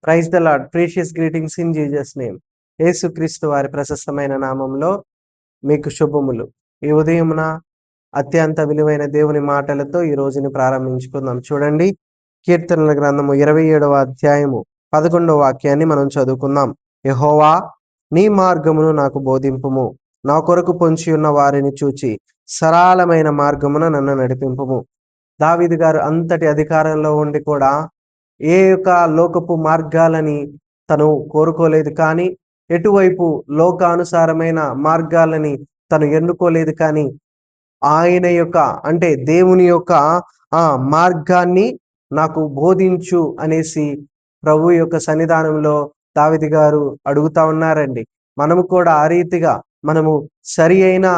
Praise the lord. Precious greetings in Jesus name. యేసుక్రీస్తు వారి ప్రశస్తమైన నామంలో మీకు శుభములు. ఈ ఉదయమున అత్యంత విలువైన దేవుని మాటలతో ఈ రోజుని ప్రారంభించుకుందాం. చూడండి, కీర్తనల గ్రంథము 27వ అధ్యాయము 11వ వాక్యాన్ని మనం చదువుకుందాం. యెహోవా, నీ మార్గమును నాకు బోధింపుము, నా కొరకు పొంచి ఉన్న వారిని చూచి సరళమైన మార్గమున నన్ను నడిపింపుము. దావీదు గారు అంతటి అధికారంలో ఉండి కూడా ఏ యొక్క లోకపు మార్గాలని తను కోరుకోలేదు, కానీ ఎటువైపు లోకానుసారమైన మార్గాలని తను ఎన్నుకోలేదు. కానీ ఆయన యొక్క అంటే దేవుని యొక్క ఆ మార్గాన్ని నాకు బోధించు అనేసి ప్రభు యొక్క సన్నిధానంలో దావీదు గారు అడుగుతా ఉన్నారండి. మనము కూడా ఆ రీతిగా మనము సరి అయిన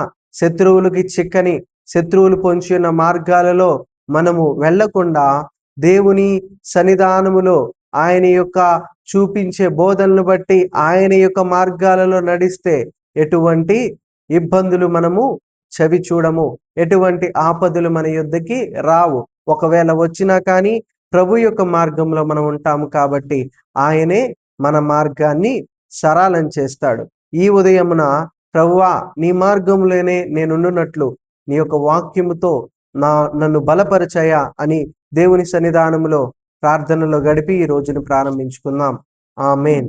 శత్రువులకి చిక్కని, శత్రువులు పొంచి ఉన్న మార్గాలలో మనము వెళ్లకుండా దేవుని సన్నిధానములో ఆయన యొక్క చూపించే బోధనలు బట్టి ఆయన యొక్క మార్గాలలో నడిస్తే ఎటువంటి ఇబ్బందులు మనము చవి చూడము, ఎటువంటి ఆపదలు మన యొద్దకి రావు. ఒకవేళ వచ్చినా కానీ ప్రభు యొక్క మార్గంలో మనం ఉంటాము కాబట్టి ఆయనే మన మార్గాన్ని సరళం చేస్తాడు. ఈ ఉదయమున ప్రభువా, నీ మార్గంలోనే నేనున్నట్లు నీ యొక్క వాక్యముతో నన్ను బలపరచయా అని దేవుని సన్నిధానంలో ప్రార్థనలో గడిపి ఈ రోజును ప్రారంభించుకుందాం. ఆమేన్.